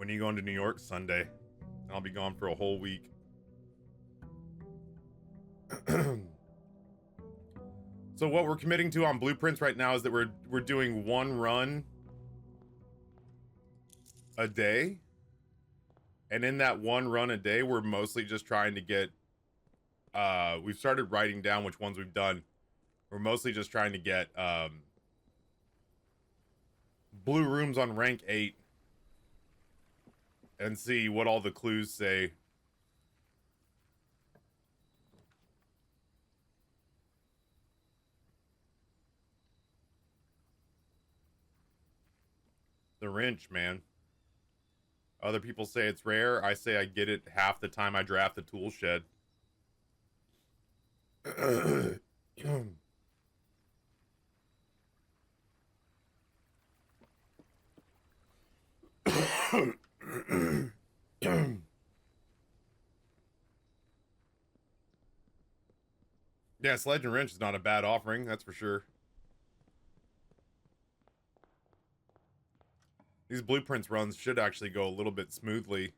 When are you going to New York? Sunday. I'll be gone for a whole week. So what we're committing to on Blueprints right now is that we're doing one run a day. And in that one run a day, we're mostly just trying to get we've started writing down which ones we've done. We're mostly just trying to get blue rooms on rank 8 and see what all the clues say. The wrench, man. Other people say it's rare. I say I get it half the time I draft the tool shed. Yeah, Sledge and Wrench is not a bad offering, that's for sure. These Blueprints runs should actually go a little bit smoothly.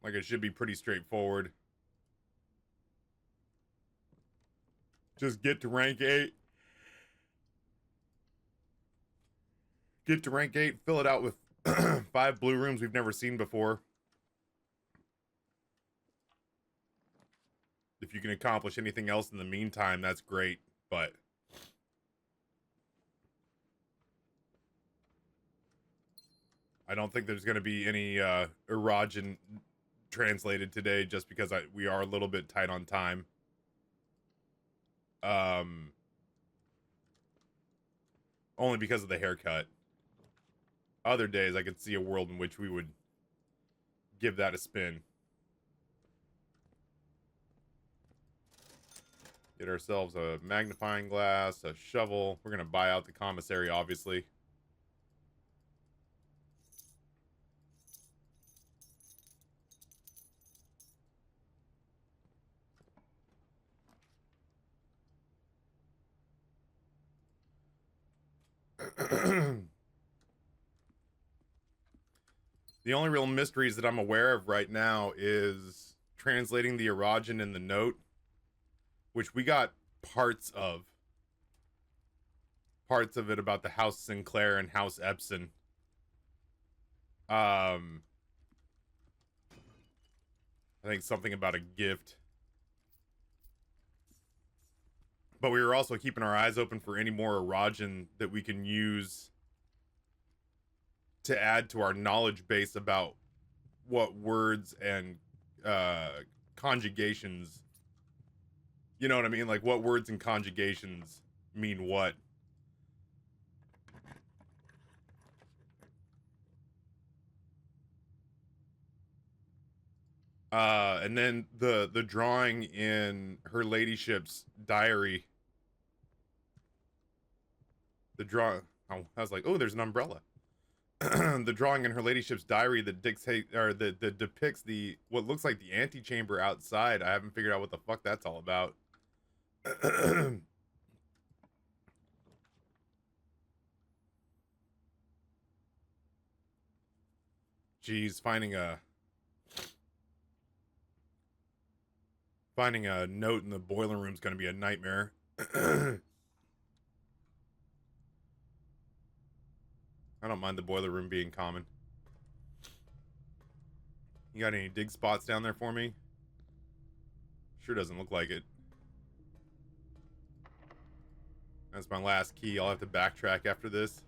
Like, it should be pretty straightforward. Just get to rank 8. Get to rank 8, fill it out with 5 blue rooms we've never seen before. If you can accomplish anything else in the meantime, that's great, but I don't think there's going to be any erogen translated today just because we are a little bit tight on time. Only because of the haircut. Other days, I could see a world in which we would give that a spin. Get ourselves a magnifying glass, a shovel. We're going to buy out the commissary, obviously. The only real mysteries that I'm aware of right now is translating the erogen in the note, which we got parts of. Parts of it about the House Sinclair and House Epson. I think something about a gift. But we were also keeping our eyes open for any more erogen that we can use to add to our knowledge base about what words and conjugations, you know what I mean? Like, what words and conjugations mean what. And then the drawing in her ladyship's diary. I was like, oh, there's an umbrella. The drawing in her ladyship's diary that that depicts what looks like the antechamber outside. I haven't figured out what the fuck that's all about. Geez, finding a note in the boiler room is going to be a nightmare. I don't mind the boiler room being common. You got any dig spots down there for me? Sure doesn't look like it. That's my last key. I'll have to backtrack after this.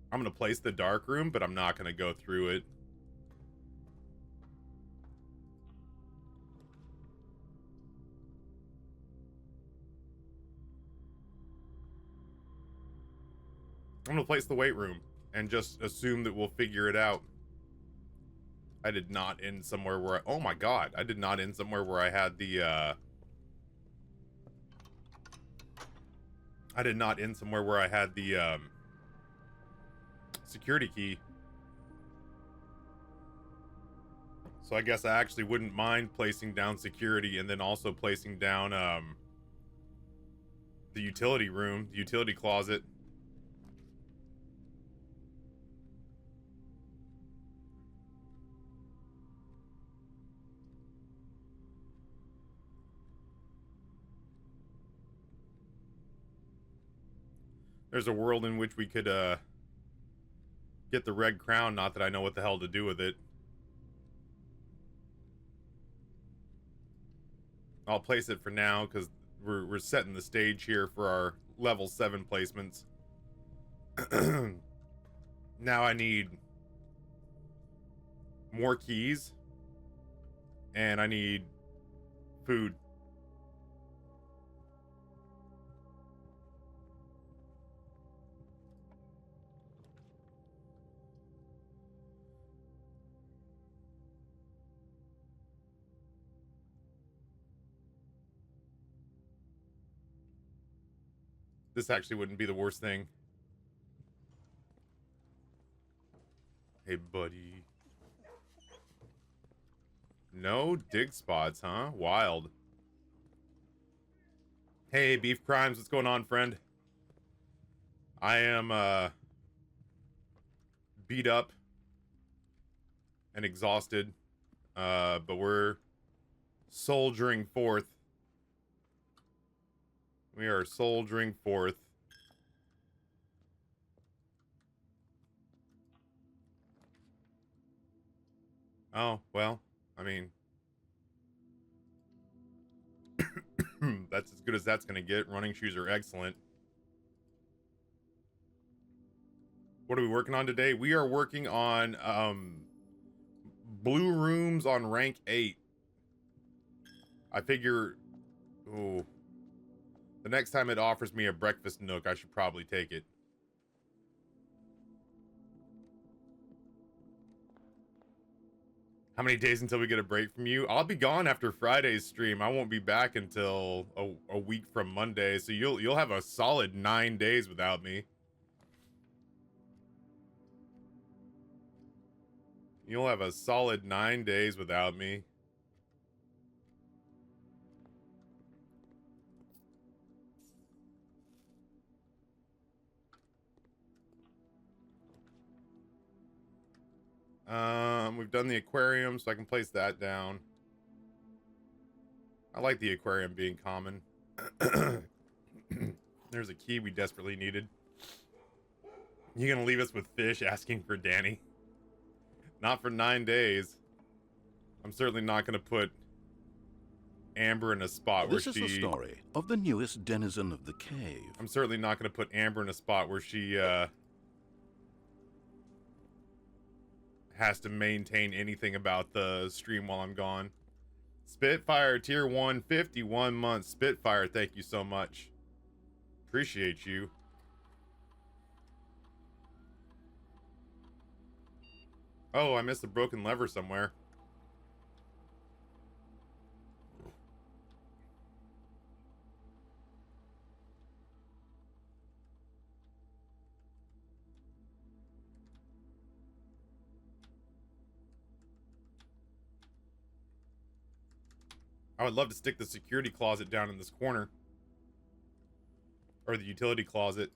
I'm going to place the dark room, but I'm not going to go through it. I'm going to place the weight room and just assume that we'll figure it out. I did not end somewhere where oh my god, I did not end somewhere where I had the I did not end somewhere where I had the security key. So I guess I actually wouldn't mind placing down security and then also placing down the utility room, the utility closet. There's a world in which we could get the red crown, not that I know what the hell to do with it. I'll place it for now because we're setting the stage here for our level 7 placements. Now I need more keys and I need food. This actually wouldn't be the worst thing. Hey, buddy. No dig spots, huh? Wild. Hey, Beef Crimes, what's going on, friend? I am, beat up and exhausted, but we're soldiering forth. We are soldiering forth. Oh, well, I mean, that's as good as that's gonna get. Running shoes are excellent. What are we working on today? We are working on, blue rooms on rank 8. I figure, ooh, the next time it offers me a breakfast nook, I should probably take it. How many days until we get a break from you? I'll be gone after Friday's stream. I won't be back until a week from Monday, so you'll have a solid 9 days without me. You'll have a solid 9 days without me. We've done the aquarium, so I can place that down. I like the aquarium being common. There's a key we desperately needed. You gonna leave us with fish asking for Danny? Not for 9 days. I'm certainly not gonna put Amber in a spot where she... This is the story of the newest denizen of the cave. I'm certainly not gonna put Amber in a spot where she, has to maintain anything about the stream while I'm gone. Spitfire tier 1, 51 months. Spitfire, thank you so much. Appreciate you. Oh, I missed a broken lever somewhere. I would love to stick the security closet down in this corner. Or the utility closet.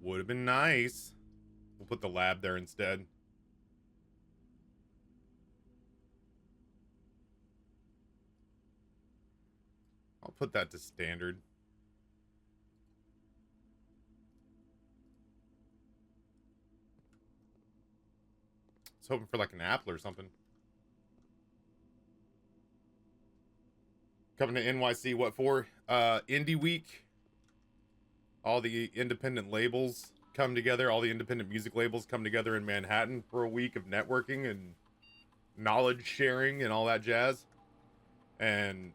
Would have been nice. We'll put the lab there instead. I'll put that to standard. I was hoping for like an apple or something. Coming to NYC, what for? Indie Week. All the independent labels come together. All the independent music labels come together in Manhattan for a week of networking and knowledge sharing and all that jazz. And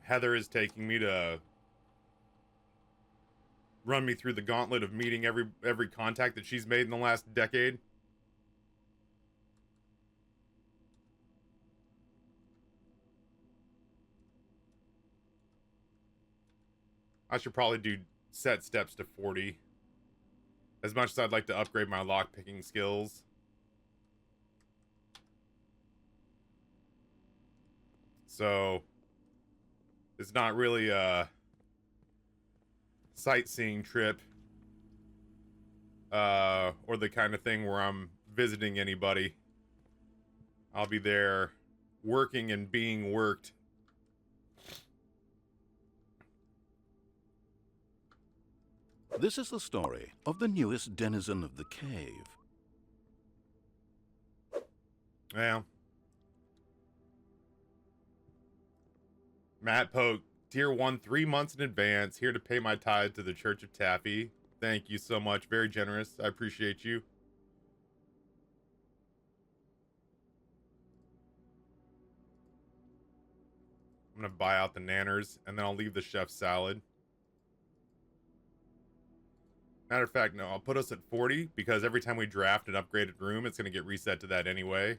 Heather is taking me to run me through the gauntlet of meeting every contact that she's made in the last decade. I should probably do set steps to 40. As much as I'd like to upgrade my lockpicking skills. So, it's not really a sightseeing trip. Or the kind of thing where I'm visiting anybody. I'll be there working and being worked. This is the story of the newest denizen of the cave. Yeah. Matt Poke, Tier 1, 3 months in advance, here to pay my tithe to the Church of Taffy. Thank you so much. Very generous. I appreciate you. I'm going to buy out the nanners, and then I'll leave the chef's salad. Matter of fact, no, I'll put us at 40, because every time we draft an upgraded room, it's going to get reset to that anyway.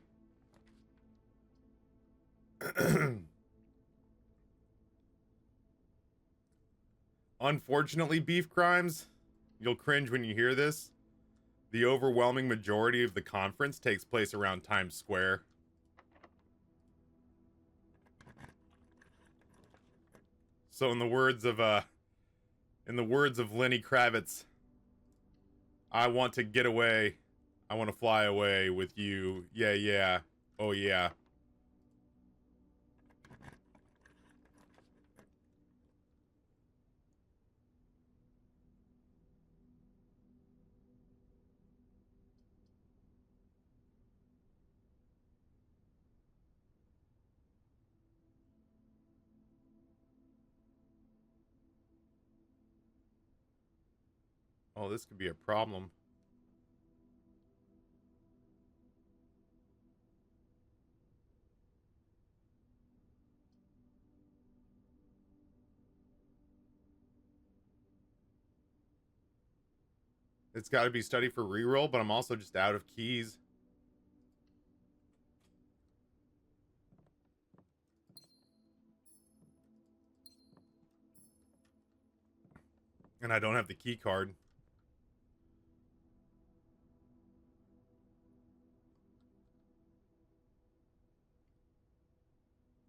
Unfortunately, Beef Crimes, you'll cringe when you hear this. The overwhelming majority of the conference takes place around Times Square. So in the words of Lenny Kravitz, I want to get away. I want to fly away with you. Yeah, yeah. Oh, yeah. Oh, this could be a problem. It's got to be study for reroll, but I'm also just out of keys. And I don't have the key card.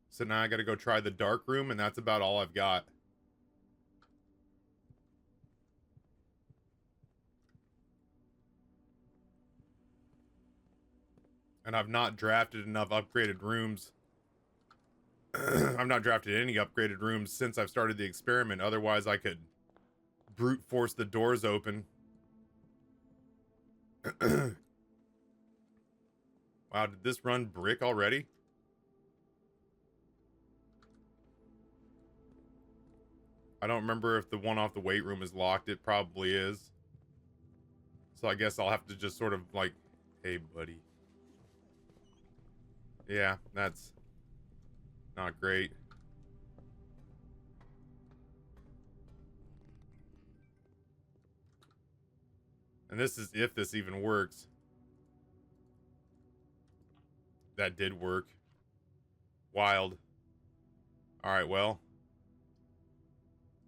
So now I got to go try the dark room, and that's about all I've got. And I've not drafted enough upgraded rooms. I've not drafted any upgraded rooms since I've started the experiment. Otherwise, I could brute force the doors open. Wow, did this run brick already? I don't remember if the one off the weight room is locked. It probably is. So I guess I'll have to just sort of like, hey, buddy. Yeah, that's not great. And this is if this even works. That did work. Wild. Alright, well.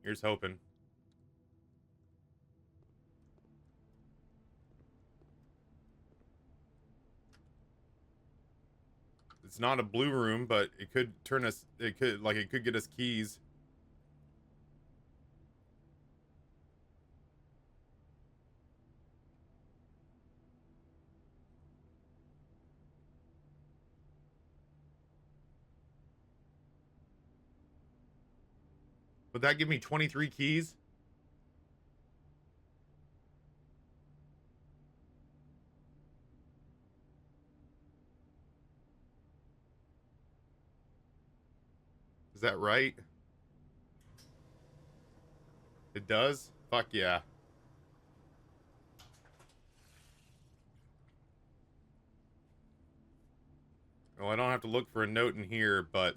Here's hoping. It's not a blue room, but it could turn us, it could get us keys. Would that give me 23 keys? Is that right? It does? Fuck yeah. Well, I don't have to look for a note in here, but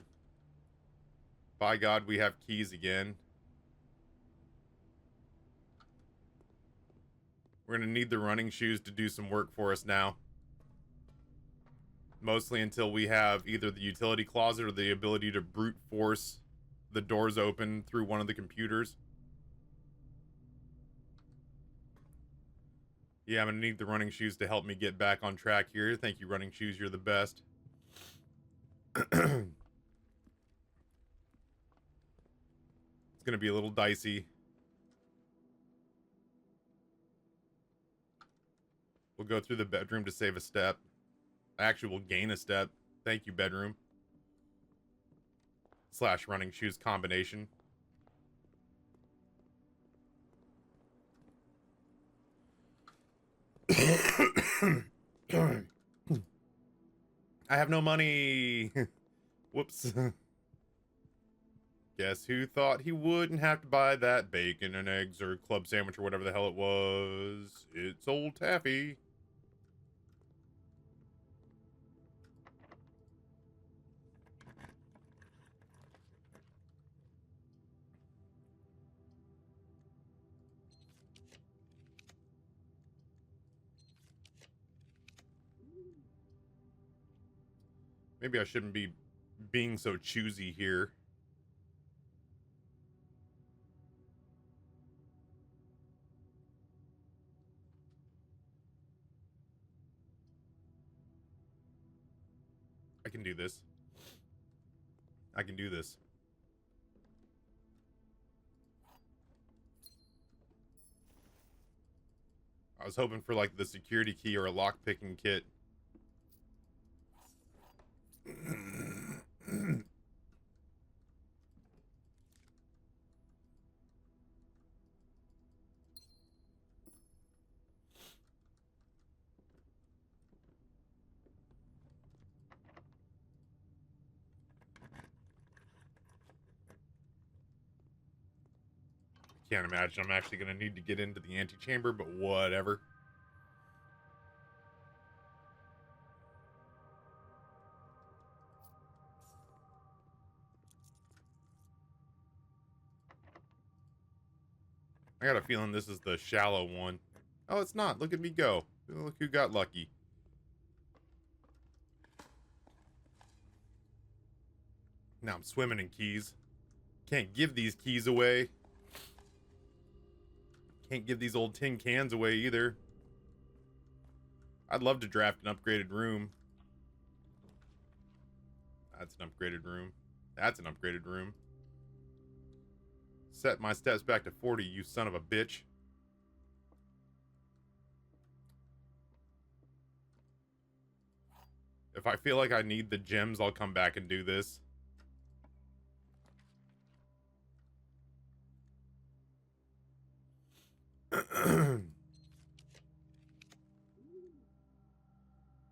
by God, we have keys again. We're going to need the running shoes to do some work for us now. Mostly until we have either the utility closet or the ability to brute force the doors open through one of the computers. Yeah, I'm gonna need the running shoes to help me get back on track here. Thank you, running shoes. You're the best. It's gonna be a little dicey. We'll go through the bedroom to save a step. Actually, we'll gain a step. Thank you, bedroom. / running shoes combination. I have no money. Whoops. Guess who thought he wouldn't have to buy that bacon and eggs or club sandwich or whatever the hell it was? It's old Taffy. Maybe I shouldn't be being so choosy here. I can do this. I can do this. I was hoping for like the security key or a lock picking kit. Can't imagine I'm actually going to need to get into the antechamber, but whatever. I got a feeling this is the shallow one. Oh, it's not. Look at me go. Look who got lucky. Now I'm swimming in keys. Can't give these keys away. Can't give these old tin cans away either. I'd love to draft an upgraded room. That's an upgraded room. That's an upgraded room. Set my steps back to 40, you son of a bitch. If I feel like I need the gems, I'll come back and do this.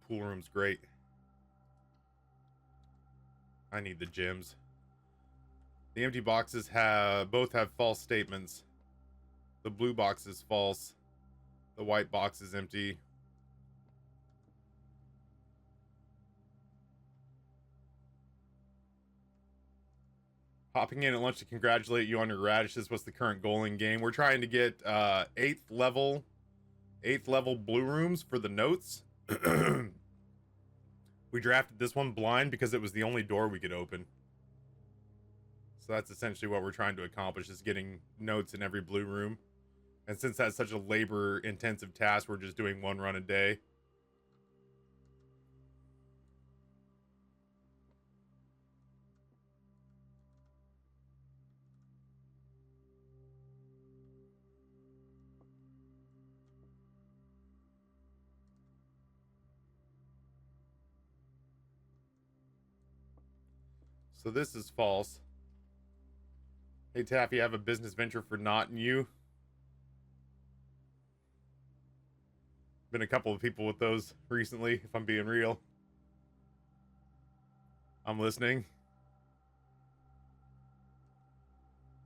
Pool room's great. I need the gems. The empty boxes both have false statements. The blue box is false. The white box is empty. Hopping in at lunch to congratulate you on your radishes. What's the current goal in game? We're trying to get 8th level blue rooms for the notes. We drafted this one blind because it was the only door we could open. So that's essentially what we're trying to accomplish, is getting notes in every blue room. And since that's such a labor intensive task, we're just doing one run a day. So this is false. Hey Taffy, I have a business venture for Not and You. Been a couple of people with those recently, if I'm being real. I'm listening.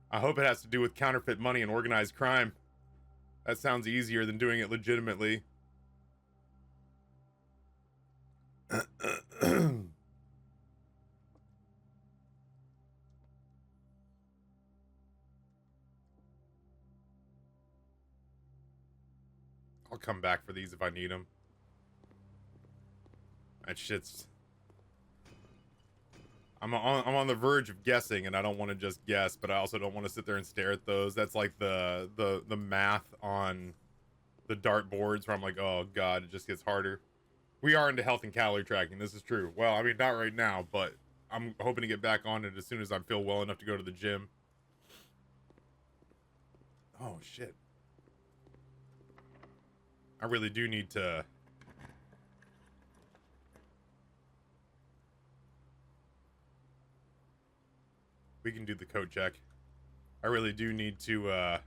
I hope it has to do with counterfeit money and organized crime. That sounds easier than doing it legitimately. I'll come back for these if I need them. That shit's... I'm on the verge of guessing, and I don't want to just guess, but I also don't want to sit there and stare at those. That's like the math on the dart boards where I'm like, oh god, it just gets harder. We are into health and calorie tracking. This is true. Well, I mean, not right now, but I'm hoping to get back on it as soon as I feel well enough to go to the gym. Oh shit. I really do need to. We can do the coat check. I really do need to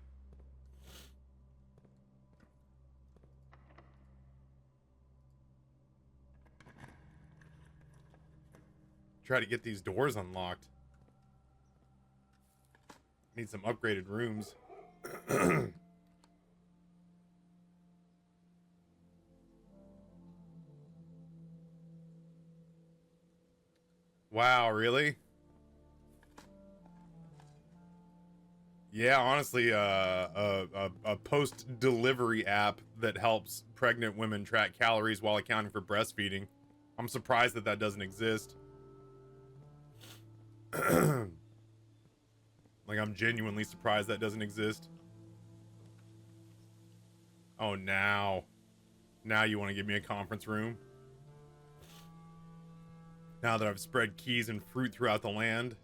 try to get these doors unlocked. Need some upgraded rooms. Wow, really? Yeah, honestly, a post-delivery app that helps pregnant women track calories while accounting for breastfeeding. I'm surprised that that doesn't exist. Like, I'm genuinely surprised that doesn't exist. Oh, now you want to give me a conference room? Now that I've spread keys and fruit throughout the land?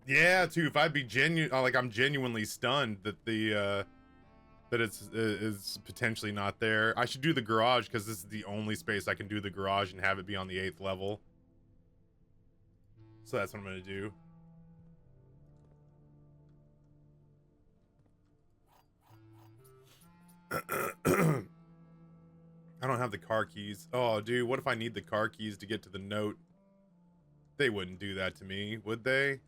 Yeah, too. If I'd be I'm genuinely stunned that that is potentially not there. I should do the garage because this is the only space I can do the garage and have it be on the 8th level. So that's what I'm gonna do. I don't have the car keys. Oh, dude, what if I need the car keys to get to the note? They wouldn't do that to me, would they?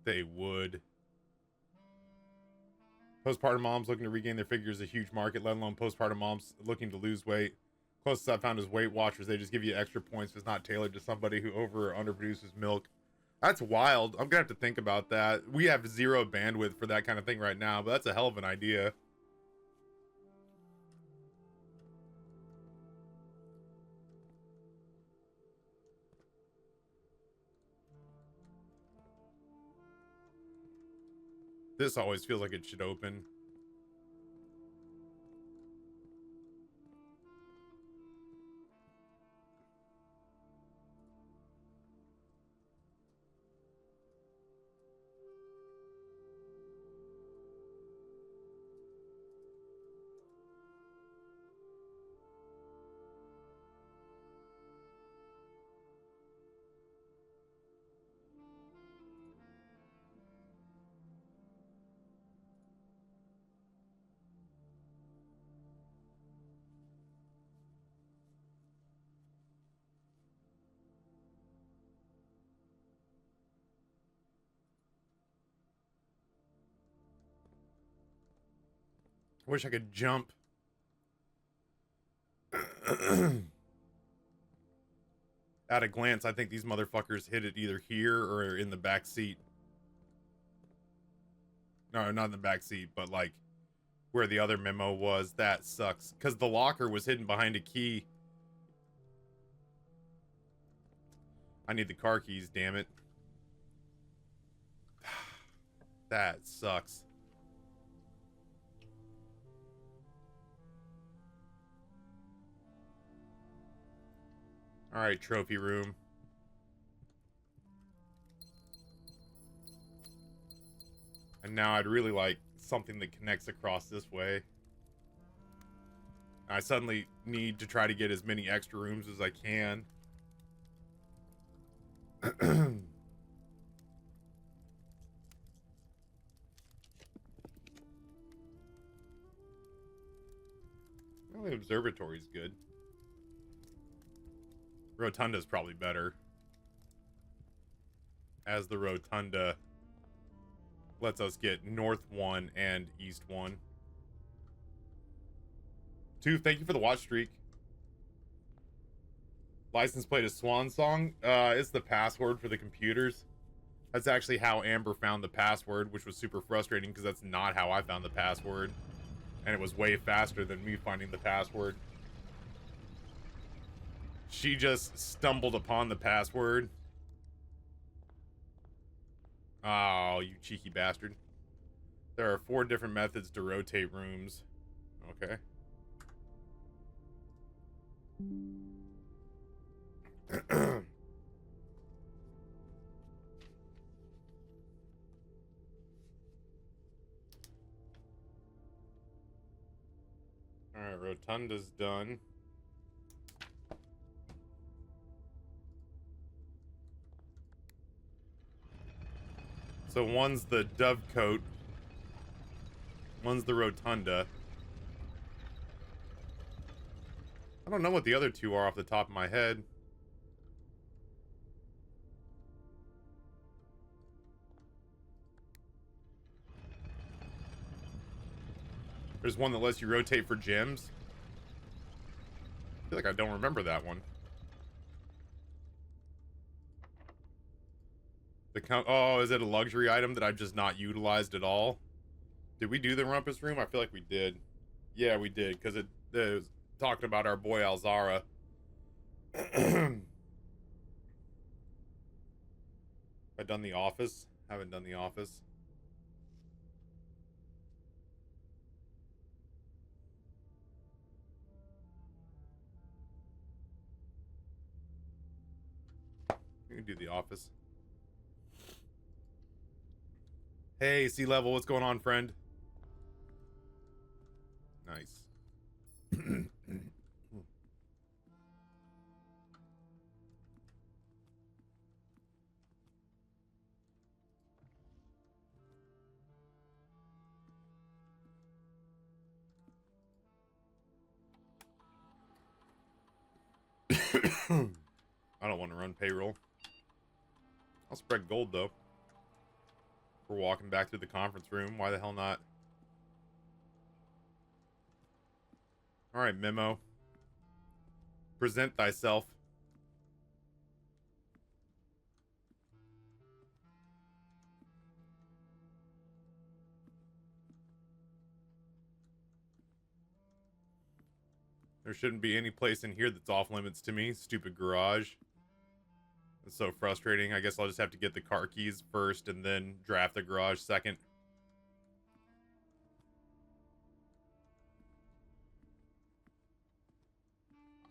They would. Postpartum moms looking to regain their figure is a huge market, let alone postpartum moms looking to lose weight. Closest I've found is Weight Watchers. They just give you extra points if it's not tailored to somebody who over or underproduces milk. That's wild. I'm gonna have to think about that. We have zero bandwidth for that kind of thing right now, but that's a hell of an idea. This always feels like it should open. I wish I could jump. At a glance, I think these motherfuckers hit it either here or in the back seat. No, not in the back seat, but like where the other memo was. That sucks. Because the locker was hidden behind a key. I need the car keys, damn it. That sucks. Alright, trophy room. And now I'd really like something that connects across this way. I suddenly need to try to get as many extra rooms as I can. Well, the observatory's good. Rotunda's probably better. As the rotunda lets us get north 1 and east 1. 2, thank you for the watch streak. License plate is Swan Song. It's the password for the computers. That's actually how Amber found the password, which was super frustrating because that's not how I found the password. And it was way faster than me finding the password. She just stumbled upon the password. Oh, you cheeky bastard. There are 4 different methods to rotate rooms. Okay. Alright, Rotunda's done. So one's the Dovecote. One's the Rotunda. I don't know what the other 2 are off the top of my head. There's one that lets you rotate for gems. I feel like I don't remember that one. Oh, is it a luxury item that I've just not utilized at all? Did we do the Rumpus Room? I feel like we did. Yeah, we did, because it was talking about our boy Alzara. I've done The Office. Haven't done The Office. You can do The Office. Hey, Sea Level, what's going on, friend? Nice. I don't want to run payroll. I'll spread gold, though. We're walking back through the conference room. Why the hell not? Alright, Memo. Present thyself. There shouldn't be any place in here that's off limits to me. Stupid garage. It's so frustrating. I guess I'll just have to get the car keys first and then draft the garage second.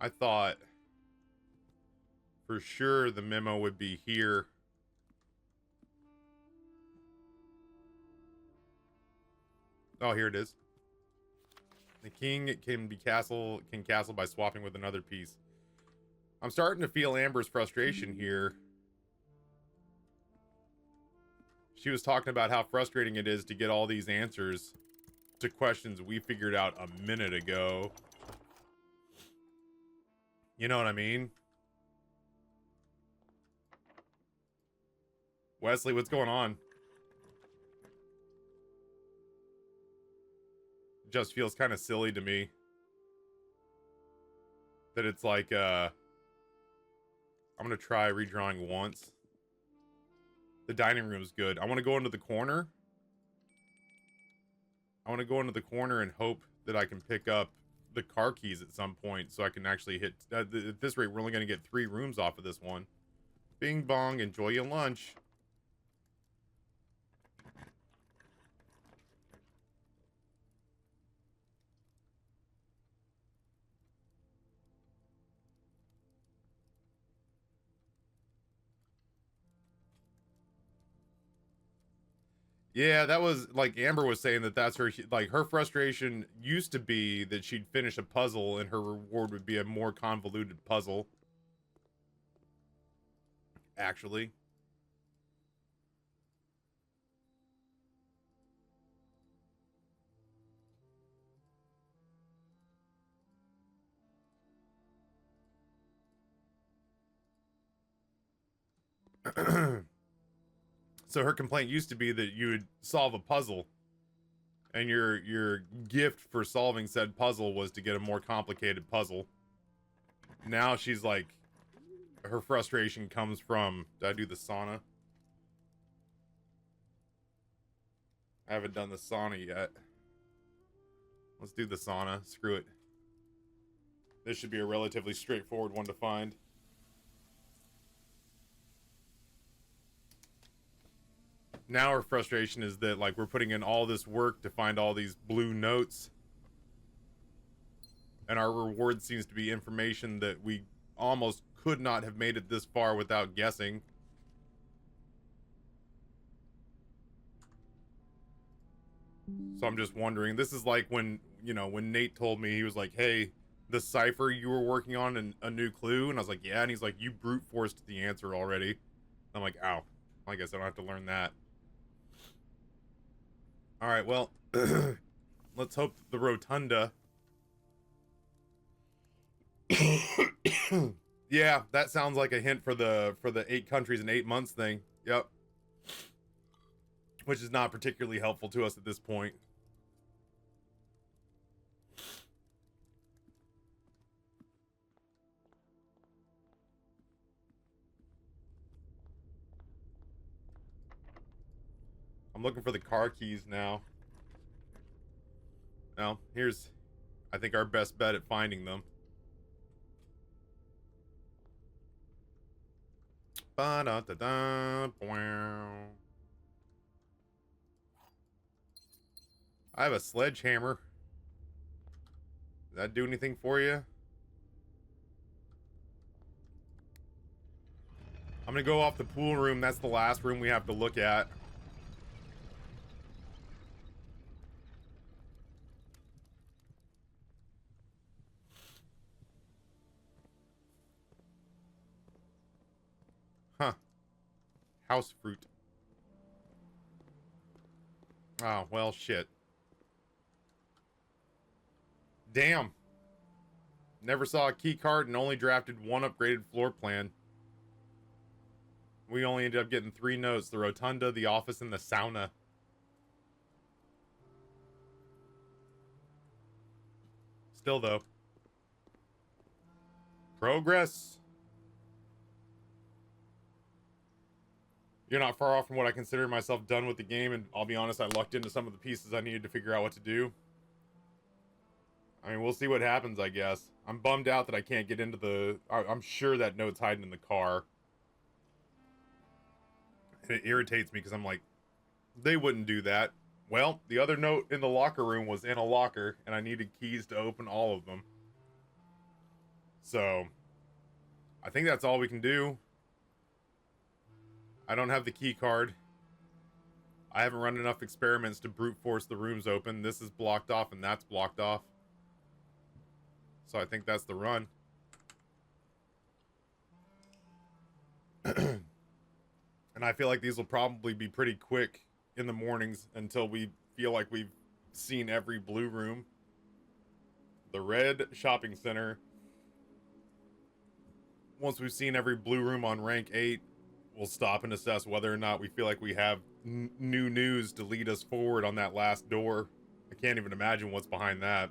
I thought for sure the memo would be here. Oh, here it is. The king can castle by swapping with another piece. I'm starting to feel Amber's frustration here. She was talking about how frustrating it is to get all these answers to questions we figured out a minute ago. You know what I mean? Wesley, what's going on? Just feels kind of silly to me that it's like I'm gonna try redrawing once. The dining room's good. I want to go into the corner. I want to go into the corner and hope that I can pick up the car keys at some point so I can actually hit at this rate we're only going to get 3 rooms off of this one. Bing bong, enjoy your lunch. Yeah, that was like Amber was saying that's her, like her frustration used to be that she'd finish a puzzle and her reward would be a more convoluted puzzle. Actually. So her complaint used to be that you would solve a puzzle and your gift for solving said puzzle was to get a more complicated puzzle. Now she's like, her frustration comes from, did I do the sauna? I haven't done the sauna yet. Let's do the sauna. Screw it. This should be a relatively straightforward one to find. now our frustration is that, like, we're putting in all this work to find all these blue notes, and our reward seems to be information that we almost could not have made it this far without guessing. So I'm just wondering, this is like when, you know, when Nate told me, he was like, hey, the cipher you were working on and a new clue, and I was like, yeah, and he's like, you brute forced the answer already. I'm like, ow, I guess I don't have to learn that. All right, well, let's hope that the rotunda. Yeah, that sounds like a hint for the 8 countries in 8 months thing. Yep. Which is not particularly helpful to us at this point. I'm looking for the car keys now. Now, here's, I think, our best bet at finding them. Ba-da-da-da, I have a sledgehammer. Does that do anything for you? I'm gonna go off the pool room. That's the last room we have to look at. Huh. House fruit. Oh, well, shit. Damn. Never saw a key card and only drafted 1 upgraded floor plan. We only ended up getting 3 notes: the rotunda, the office, and the sauna. Still, though. Progress. You're not far off from what I consider myself done with the game, and I'll be honest, I lucked into some of the pieces I needed to figure out what to do. I mean, we'll see what happens, I guess. I'm bummed out that I can't get into the... I'm sure that note's hiding in the car. And it irritates me because I'm like, they wouldn't do that. Well, the other note in the locker room was in a locker, and I needed keys to open all of them. So, I think that's all we can do. I don't have the key card. I haven't run enough experiments to brute force the rooms open. This is blocked off and that's blocked off. So I think that's the run. And I feel like these will probably be pretty quick in the mornings until we feel like we've seen every blue room. The red shopping center. Once we've seen every blue room on rank 8, we'll stop and assess whether or not we feel like we have new news to lead us forward on that last door. I can't even imagine what's behind that.